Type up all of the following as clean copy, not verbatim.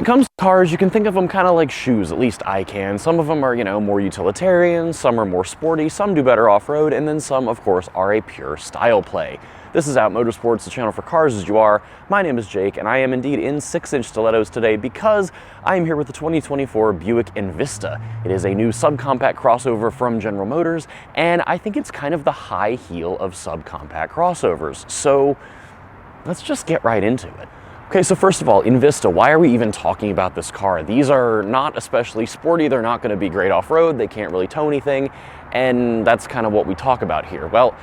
comes to cars, you can think of them kind of like shoes, at least I can. Some of them are, you know, more utilitarian, some are more sporty, some do better off-road, and then some, of course, are a pure style play. This is Out Motorsports, the channel for cars as you are. My name is Jake, and I am indeed in 6-inch stilettos today because I am here with the 2024 Buick Envista. It is a new subcompact crossover from General Motors, and I think it's kind of the high heel of subcompact crossovers. So let's just get right into it. Okay, so first of all, Envista, why are we even talking about this car? These are not especially sporty, they're not going to be great off-road, they can't really tow anything, and that's kind of what we talk about here. Well,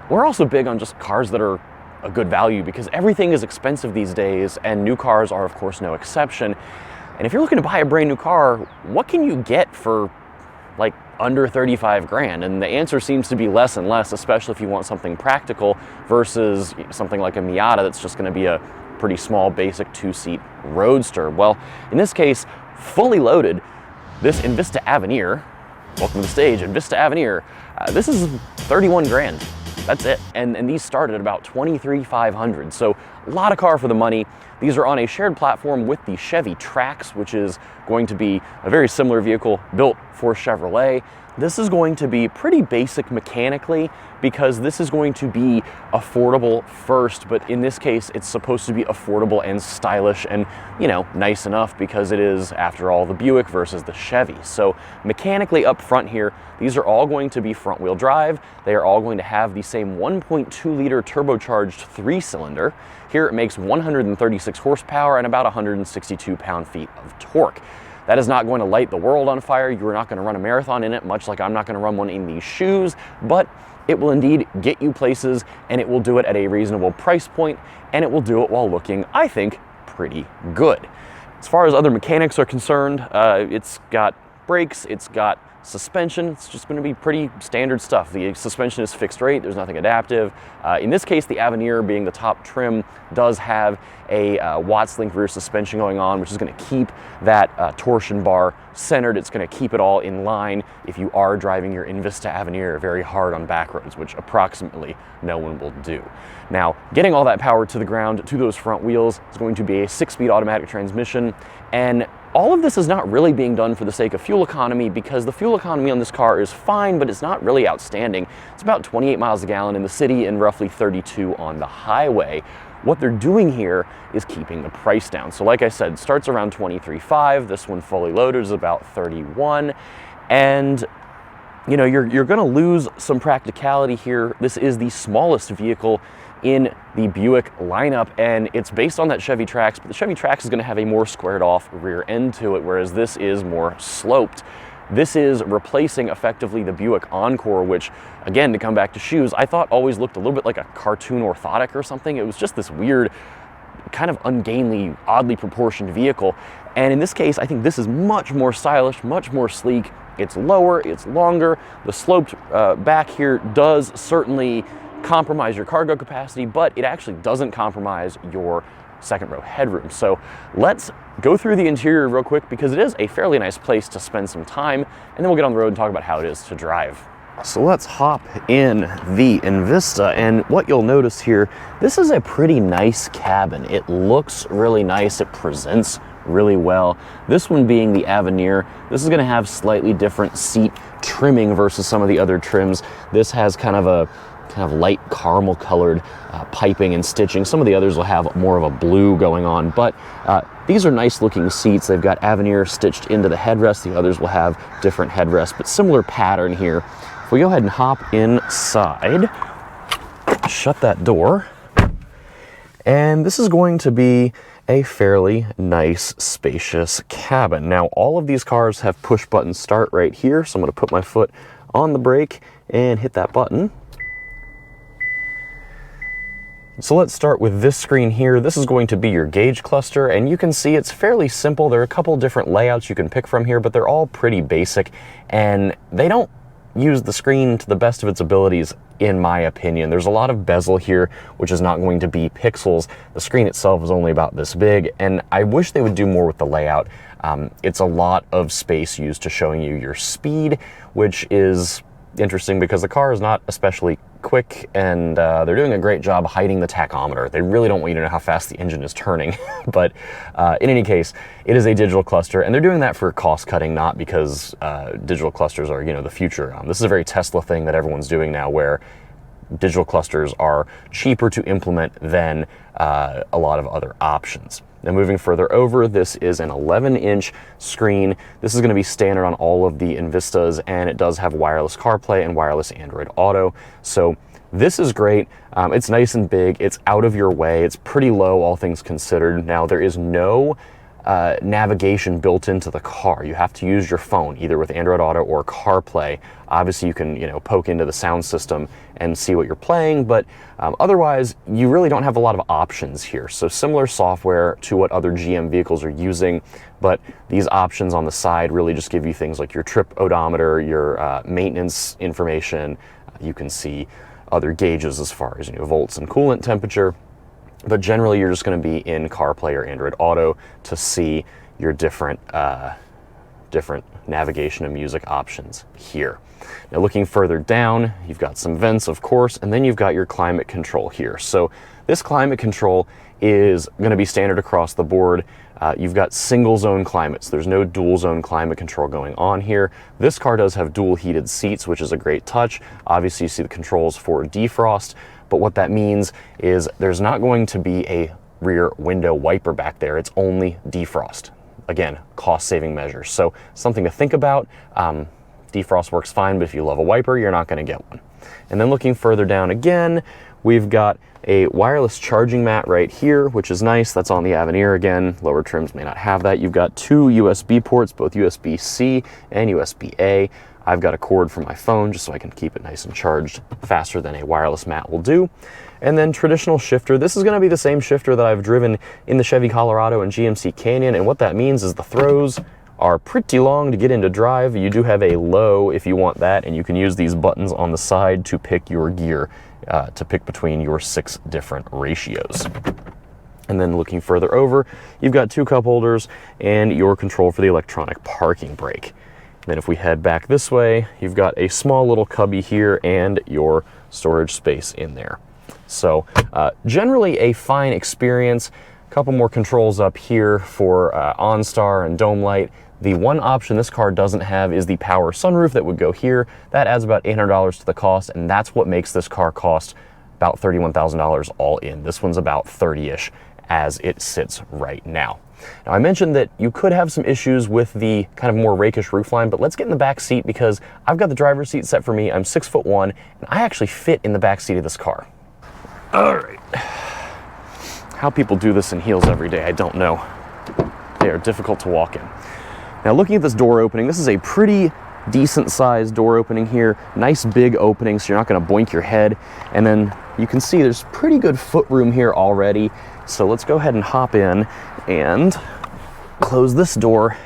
we're also big on just cars that are a good value because everything is expensive these days, and new cars are of course no exception. And if you're looking to buy a brand new car, what can you get for like under 35 grand? And the answer seems to be less and less, especially if you want something practical versus something like a Miata that's just going to be a pretty small basic 2-seat roadster. Well, in this case, fully loaded, this Envista Avenir, welcome to the stage, Envista Avenir, this is 31 grand. That's it. And these start at about $23,500. So a lot of car for the money. These are on a shared platform with the Chevy Trax, which is going to be a very similar vehicle built for Chevrolet. This is going to be pretty basic mechanically because this is going to be affordable first, but in this case, it's supposed to be affordable and stylish and, you know, nice enough because it is, after all, the Buick versus the Chevy. So mechanically up front here, these are all going to be front-wheel drive. They are all going to have the same 1.2-liter turbocharged 3-cylinder. Here it makes 136 horsepower and about 162 pound-feet of torque. That is not going to light the world on fire. You are not going to run a marathon in it, much like I'm not going to run one in these shoes, but it will indeed get you places, and it will do it at a reasonable price point, and it will do it while looking, I think, pretty good. As far as other mechanics are concerned, it's got brakes, it's got suspension. It's just going to be pretty standard stuff. The suspension is fixed rate, there's nothing adaptive. In this case, the Avenir, being the top trim, does have a Watts link rear suspension going on, which is going to keep that torsion bar centered. It's going to keep it all in line if you are driving your Envista Avenir very hard on back roads, which approximately no one will do. Now, getting all that power to the ground, to those front wheels, is going to be a 6-speed automatic transmission, and all of this is not really being done for the sake of fuel economy because the fuel economy on this car is fine, but it's not really outstanding. It's about 28 miles a gallon in the city and roughly 32 on the highway. What they're doing here is keeping the price down. So like I said, starts around $23,500. This one fully loaded is about $31,000. And you know, you're gonna lose some practicality here. This is the smallest vehicle in the Buick lineup, and it's based on that Chevy Trax, but the Chevy Trax is gonna have a more squared off rear end to it, whereas this is more sloped. This is replacing effectively the Buick Encore, which, again, to come back to shoes, I thought always looked a little bit like a cartoon orthotic or something. It was just this weird, kind of ungainly, oddly proportioned vehicle. And in this case, I think this is much more stylish, much more sleek. It's lower, it's longer. The sloped back here does certainly compromise your cargo capacity, but it actually doesn't compromise your second row headroom. So let's go through the interior real quick because it is a fairly nice place to spend some time, and then we'll get on the road and talk about how it is to drive. So let's hop in the Envista, and what you'll notice here, this is a pretty nice cabin. It looks really nice, it presents really well. This one being the Avenir, this is going to have slightly different seat trimming versus some of the other trims. This has kind of light caramel colored piping and stitching. Some of the others will have more of a blue going on, but these are nice looking seats. They've got Avenir stitched into the headrest. The others will have different headrests, but similar pattern here. If we go ahead and hop inside, shut that door, and this is going to be a fairly nice, spacious cabin. Now, all of these cars have push button start right here, so I'm going to put my foot on the brake and hit that button. So let's start with this screen here. This is going to be your gauge cluster, and you can see it's fairly simple. There are a couple different layouts you can pick from here, but they're all pretty basic, and they don't use the screen to the best of its abilities, in my opinion. There's a lot of bezel here, which is not going to be pixels. The screen itself is only about this big, and I wish they would do more with the layout. It's a lot of space used to showing you your speed, which is interesting because the car is not especially quick, and they're doing a great job hiding the tachometer. They really don't want you to know how fast the engine is turning, but in any case, it is a digital cluster, and they're doing that for cost cutting, not because digital clusters are, the future. This is a very Tesla thing that everyone's doing now, where digital clusters are cheaper to implement than a lot of other options. Now moving further over, this is an 11-inch screen. This is going to be standard on all of the Envistas, and it does have wireless CarPlay and wireless Android Auto. So this is great. It's nice and big. It's out of your way. It's pretty low, all things considered. Now there is no navigation built into the car. You have to use your phone, either with Android Auto or CarPlay. Obviously you can, poke into the sound system and see what you're playing, but otherwise you really don't have a lot of options here. So similar software to what other GM vehicles are using, but these options on the side really just give you things like your trip odometer, your maintenance information. You can see other gauges as far as volts and coolant temperature. But generally, you're just going to be in CarPlay or Android Auto to see your different navigation and music options here. Now, looking further down, you've got some vents, of course, and then you've got your climate control here. So this climate control is going to be standard across the board. You've got single zone climates. There's no dual zone climate control going on here. This car does have dual heated seats, which is a great touch. Obviously, you see the controls for defrost. But what that means is there's not going to be a rear window wiper back there. It's only defrost. Again, cost-saving measures. So something to think about. Defrost works fine, but if you love a wiper, you're not going to get one. And then looking further down again, we've got a wireless charging mat right here, which is nice. That's on the Avenir again. Lower trims may not have that. You've got two USB ports, both USB-C and USB-A. I've got a cord for my phone just so I can keep it nice and charged faster than a wireless mat will do. And then traditional shifter. This is going to be the same shifter that I've driven in the Chevy Colorado and GMC Canyon, and what that means is the throws are pretty long to get into drive. You do have a low if you want that, and you can use these buttons on the side to pick your gear, to pick between your 6 different ratios. And then looking further over, you've got 2 cup holders and your control for the electronic parking brake. Then if we head back this way, you've got a small little cubby here and your storage space in there. So generally a fine experience. A couple more controls up here for OnStar and Dome Light. The one option this car doesn't have is the power sunroof that would go here. That adds about $800 to the cost, and that's what makes this car cost about $31,000 all in. This one's about 30-ish as it sits right now. Now, I mentioned that you could have some issues with the kind of more rakish roofline, but let's get in the back seat because I've got the driver's seat set for me. I'm 6'1", and I actually fit in the back seat of this car. All right. How people do this in heels every day, I don't know. They are difficult to walk in. Now, looking at this door opening, this is a pretty decent sized door opening here. Nice big opening, so you're not going to boink your head. And then you can see there's pretty good foot room here already. So let's go ahead and hop in and close this door.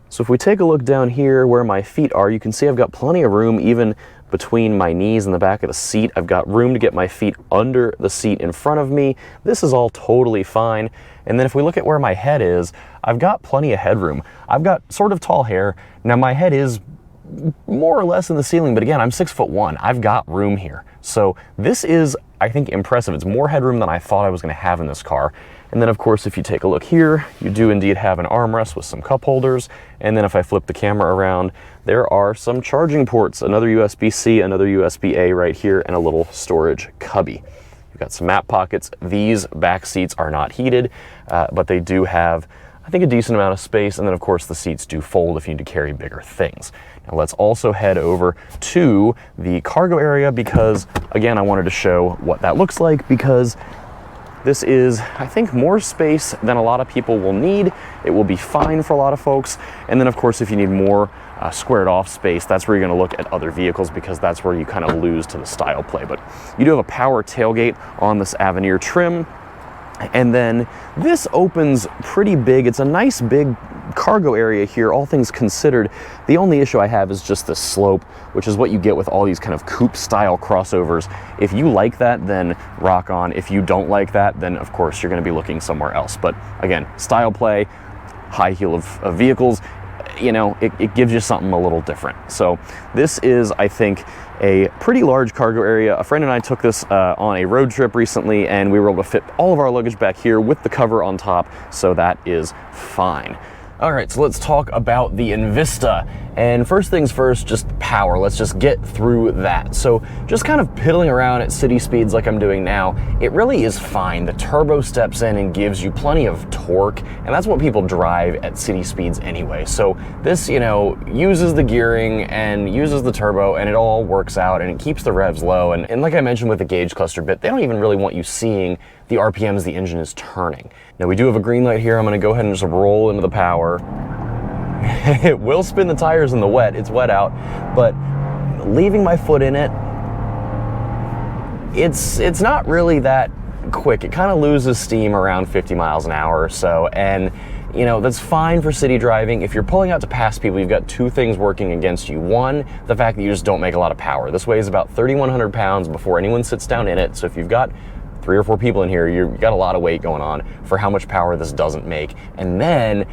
So if we take a look down here where my feet are, you can see I've got plenty of room even between my knees and the back of the seat. I've got room to get my feet under the seat in front of me. This is all totally fine. And then if we look at where my head is, I've got plenty of headroom. I've got sort of tall hair. Now my head is more or less in the ceiling, but again, I'm 6'1". I've got room here. So this is, I think, impressive. It's more headroom than I thought I was going to have in this car. And then of course, if you take a look here, you do indeed have an armrest with some cup holders. And then if I flip the camera around, there are some charging ports, another USB-C, another USB-A right here, and a little storage cubby. You've got some map pockets. These back seats are not heated, but they do have, I think, a decent amount of space. And then of course the seats do fold if you need to carry bigger things. Now let's also head over to the cargo area because, again, I wanted to show what that looks like because this is, I think, more space than a lot of people will need. It will be fine for a lot of folks. And then of course, if you need more squared off space, that's where you're gonna look at other vehicles because that's where you kind of lose to the style play. But you do have a power tailgate on this Avenir trim. And then this opens pretty big. It's a nice big cargo area here, all things considered. The only issue I have is just the slope, which is what you get with all these kind of coupe style crossovers. If you like that, then rock on. If you don't like that, then of course you're going to be looking somewhere else. But again, style play, high heel of vehicles. you know, it gives you something a little different. So this is, I think, a pretty large cargo area. A friend and I took this on a road trip recently, and we were able to fit all of our luggage back here with the cover on top, so that is fine. All right, so let's talk about the Envista. And first things first, just power. Let's just get through that. So just kind of piddling around at city speeds like I'm doing now, it really is fine. The turbo steps in and gives you plenty of torque, and that's what people drive at city speeds anyway. So this, you know, uses the gearing and uses the turbo, and it all works out, and it keeps the revs low. And like I mentioned with the gauge cluster bit, they don't even really want you seeing the RPMs the engine is turning. Now we do have a green light here. I'm gonna go ahead and just roll into the power. It will spin the tires in the wet, it's wet out, but leaving my foot in it, it's not really that quick. It kind of loses steam around 50 miles an hour or so, and you know, that's fine for city driving. If you're pulling out to pass people, you've got two things working against you. One, the fact that you just don't make a lot of power. This weighs about 3,100 pounds before anyone sits down in it, so if you've got 3 or 4 people in here, you've got a lot of weight going on for how much power this doesn't make. And then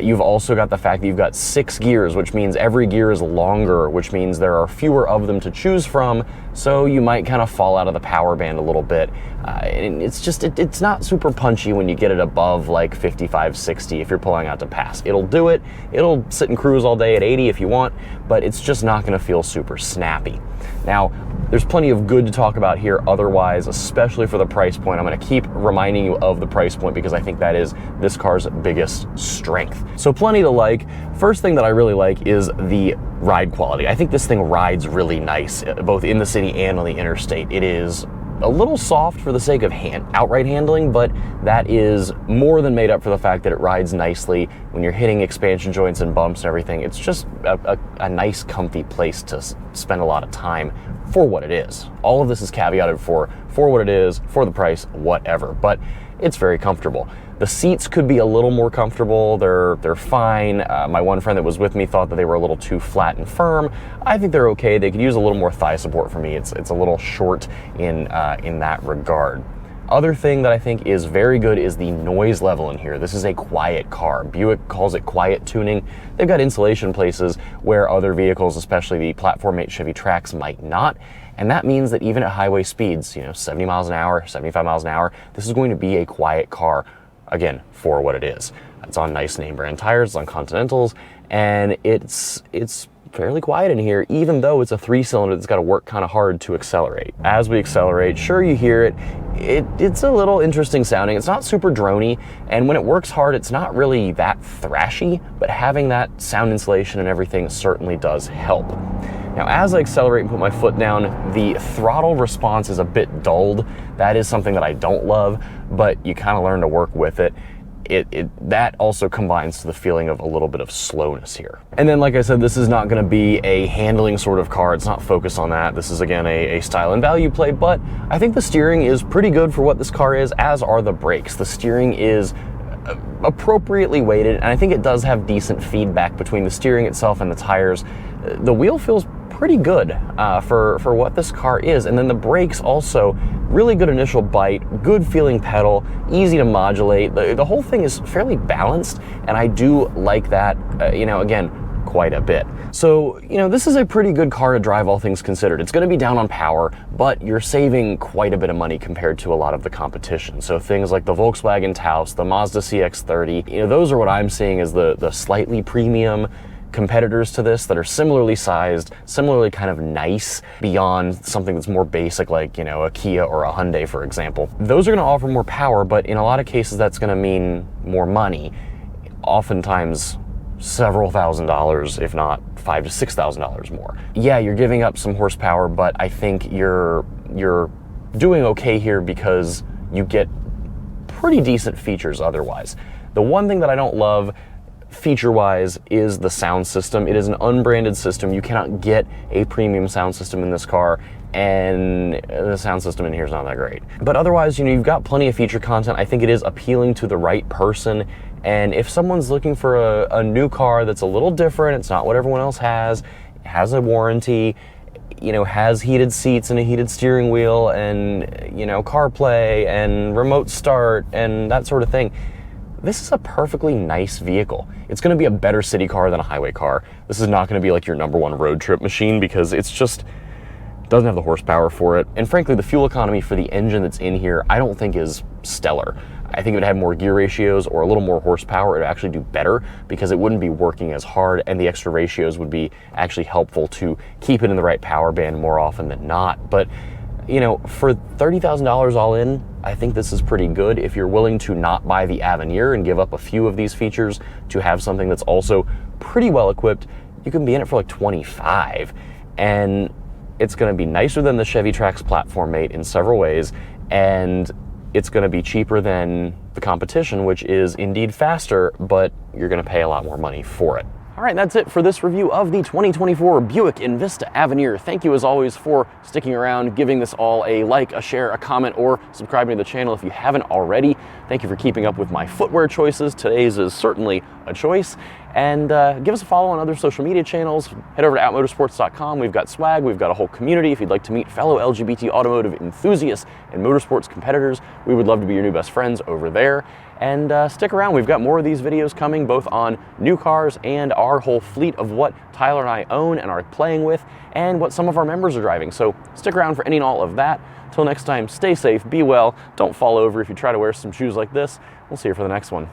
you've also got the fact that you've got 6 gears, which means every gear is longer, which means there are fewer of them to choose from, so you might kind of fall out of the power band a little bit. And it's not super punchy when you get it above like 55, 60 if you're pulling out to pass. It'll do it, it'll sit and cruise all day at 80 if you want, but it's just not gonna feel super snappy. Now, there's plenty of good to talk about here otherwise, especially for the price point. I'm gonna keep reminding you of the price point because I think that is this car's biggest strength. So plenty to like. First thing that I really like is the ride quality. I think this thing rides really nice, both in the city and on the interstate. It is a little soft for the sake of outright handling, but that is more than made up for the fact that it rides nicely when you're hitting expansion joints and bumps and everything. It's just a nice, comfy place to spend a lot of time for what it is. All of this is caveated for what it is, for the price, whatever, but it's very comfortable. The seats could be a little more comfortable. They're fine. My one friend that was with me thought that they were a little too flat and firm. I think they're okay. They could use a little more thigh support for me. It's a little short in that regard. Other thing that I think is very good is the noise level in here. This is a quiet car. Buick calls it quiet tuning. They've got insulation places where other vehicles, especially the platform mate Chevy Trax, might not. And that means that even at highway speeds, you know, 70 miles an hour, 75 miles an hour, this is going to be a quiet car, again, for what it is. It's on nice name brand tires, it's on Continentals, and it's fairly quiet in here, even though it's a 3-cylinder that's got to work kind of hard to accelerate. As we accelerate, sure, you hear it. It's a little interesting sounding. It's not super drony, and when it works hard, it's not really that thrashy, but having that sound insulation and everything certainly does help. Now, as I accelerate and put my foot down, the throttle response is a bit dulled. That is something that I don't love, but you kind of learn to work with it. That also combines to the feeling of a little bit of slowness here. And then, like I said, this is not going to be a handling sort of car. It's not focused on that. This is, again, a style and value play, but I think the steering is pretty good for what this car is, as are the brakes. The steering is appropriately weighted, and I think it does have decent feedback between the steering itself and the tires. The wheel feels pretty good for what this car is. And then the brakes also, really good initial bite, good feeling pedal, easy to modulate. The whole thing is fairly balanced, and I do like that, you know, again, quite a bit. So, you know, this is a pretty good car to drive, all things considered. It's going to be down on power, but you're saving quite a bit of money compared to a lot of the competition. So things like the Volkswagen Taos, the Mazda CX-30, you know, those are what I'm seeing as the slightly premium competitors to this that are similarly sized, similarly kind of nice beyond something that's more basic like, you know, a Kia or a Hyundai, for example. Those are going to offer more power, but in a lot of cases that's going to mean more money. Oftentimes several $1,000s, if not $5,000 to $6,000 more. Yeah, you're giving up some horsepower, but I think you're doing okay here because you get pretty decent features otherwise. The one thing that I don't love feature-wise is the sound system. It is an unbranded system. You cannot get a premium sound system in this car, and the sound system in here is not that great. But otherwise, you know, you've got plenty of feature content. I think it is appealing to the right person, and if someone's looking for a new car that's a little different, it's not what everyone else has a warranty, you know, has heated seats and a heated steering wheel and, you know, CarPlay and remote start and that sort of thing, this is a perfectly nice vehicle. It's gonna be a better city car than a highway car. This is not gonna be like your #1 road trip machine because it's just doesn't have the horsepower for it. And frankly, the fuel economy for the engine that's in here, I don't think is stellar. I think if it had more gear ratios or a little more horsepower, it would actually do better because it wouldn't be working as hard, and the extra ratios would be actually helpful to keep it in the right power band more often than not. But you know, for $30,000 all in, I think this is pretty good. If you're willing to not buy the Avenir and give up a few of these features to have something that's also pretty well equipped, you can be in it for like 25. And it's gonna be nicer than the Chevy Trax platform mate in several ways, and it's gonna be cheaper than the competition, which is indeed faster, but you're gonna pay a lot more money for it. All right, that's it for this review of the 2024 Buick Envista Avenir. Thank you as always for sticking around, giving this all a like, a share, a comment, or subscribing to the channel if you haven't already. Thank you for keeping up with my footwear choices. Today's is certainly a choice. And give us a follow on other social media channels. Head over to outmotorsports.com. We've got swag, we've got a whole community. If you'd like to meet fellow LGBT automotive enthusiasts and motorsports competitors, we would love to be your new best friends over there. And stick around, we've got more of these videos coming, both on new cars and our whole fleet of what Tyler and I own and are playing with, and what some of our members are driving. So stick around for any and all of that. Till next time, stay safe, be well, don't fall over if you try to wear some shoes like this. We'll see you for the next one.